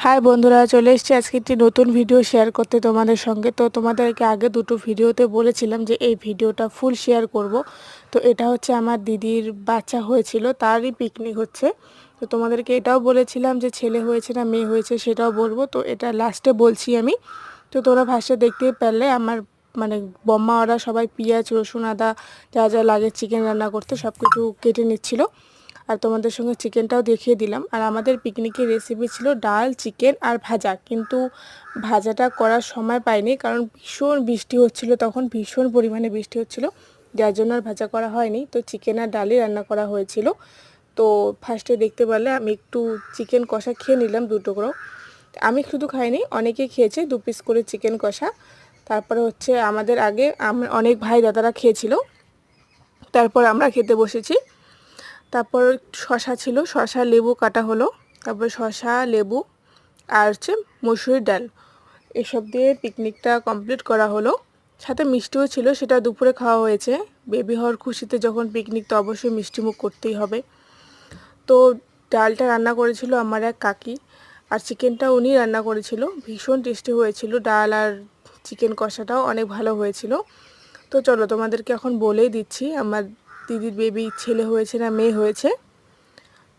High বন্ধুরা, চলে এসেছি আজকে একটি নতুন ভিডিও শেয়ার করতে তোমাদের সঙ্গে। তো তোমাদেরকে আগে দুটো ভিডিওতে বলেছিলাম যে এই ভিডিওটা ফুল শেয়ার করব। তো এটা হচ্ছে আমার দিদির বাচ্চা হয়েছিল, তারই পিকনিক হচ্ছে। তো তোমাদেরকে এটাও বলেছিলাম যে ছেলে হয়েছে না মেয়ে হয়েছে সেটাও বলবো, তো এটা লাস্টে বলছি আমি। তো তোমরা ভাষা দেখতেই পারলে আমার মানে বম্মা ওরা সবাই পেঁয়াজ রসুন আদা যা যা লাগে চিকেন রান্না করতে সব কিছু কেটে নিচ্ছিল। আর তোমাদের সঙ্গে চিকেনটাও দেখিয়ে দিলাম। আর আমাদের পিকনিকের রেসিপি ছিল ডাল, চিকেন আর ভাজা, কিন্তু ভাজাটা করার সময় পাইনি কারণ ভীষণ বৃষ্টি হচ্ছিল, তখন ভীষণ পরিমাণে বৃষ্টি হচ্ছিল, যার জন্য আর ভাজা করা হয়নি। তো চিকেন আর ডালই রান্না করা হয়েছিল। তো ফার্স্টে দেখতে পারলে আমি একটু চিকেন কষা খেয়ে নিলাম 2 টুকরো। আমি শুধু খাইনি, অনেকে খেয়েছে 2 পিস করে চিকেন কষা। তারপরে হচ্ছে আমাদের আগে অনেক ভাই দাদারা খেয়েছিল, তারপর আমরা খেতে বসেছি। তারপর শশা ছিল, শশা লেবু কাটা হলো, তারপর শশা লেবু আর হচ্ছে মসুরির ডাল, এসব দিয়ে পিকনিকটা কমপ্লিট করা হলো। সাথে মিষ্টিও ছিল, সেটা দুপুরে খাওয়া হয়েছে। বেবি হওয়ার খুশিতে যখন পিকনিক, তো অবশ্যই মিষ্টিমুখ করতেই হবে। তো ডালটা রান্না করেছিল আমার এক কাকি, আর চিকেনটা উনি রান্না করেছিল। ভীষণ টেস্টি হয়েছিল, ডাল আর চিকেন কষাটাও অনেক ভালো হয়েছিল। তো চলো তোমাদেরকে এখন বলেই দিচ্ছি আমার দিদির বেবি ছেলে হয়েছে না মেয়ে হয়েছে।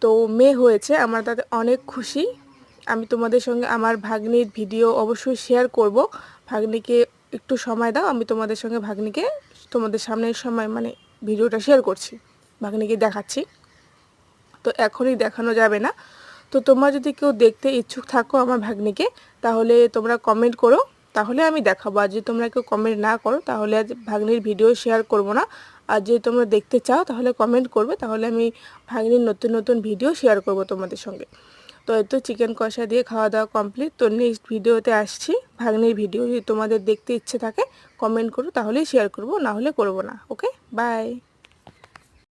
তো মেয়ে হয়েছে, আমরা তাতে অনেক খুশি। আমি তোমাদের সঙ্গে আমার ভাগ্নির ভিডিও অবশ্যই শেয়ার করব। ভাগ্নিকে একটু সময় দাও, আমি তোমাদের সঙ্গে ভাগ্নিকে তোমাদের সামনের সময় মানে ভিডিওটা শেয়ার করছি, ভাগ্নিকে দেখাচ্ছি। তো এখনই দেখানো যাবে না। তো তোমরা যদি কেউ দেখতে ইচ্ছুক থাকো আমার ভাগ্নিকে, তাহলে তোমরা কমেন্ট করো, তাহলে আমি দেখাবো। আর যদি তোমরা কেউ কমেন্ট না করো তাহলে আজ ভাগ্নির ভিডিও শেয়ার করব না। আর যদি তোমরা দেখতে চাও তাহলে কমেন্ট করবে, তাহলে আমি ভাগ্নির নতুন নতুন ভিডিও শেয়ার করব তোমাদের সঙ্গে। তো এই তো চিকেন কষা দিয়ে খাওয়া দাওয়া কমপ্লিট। তো নেক্সট ভিডিওতে আসছি ভাগ্নির ভিডিও। যদি তোমাদের দেখতে ইচ্ছে থাকে কমেন্ট করো, তাহলেই শেয়ার করব, না হলে করব না। ওকে, বাই।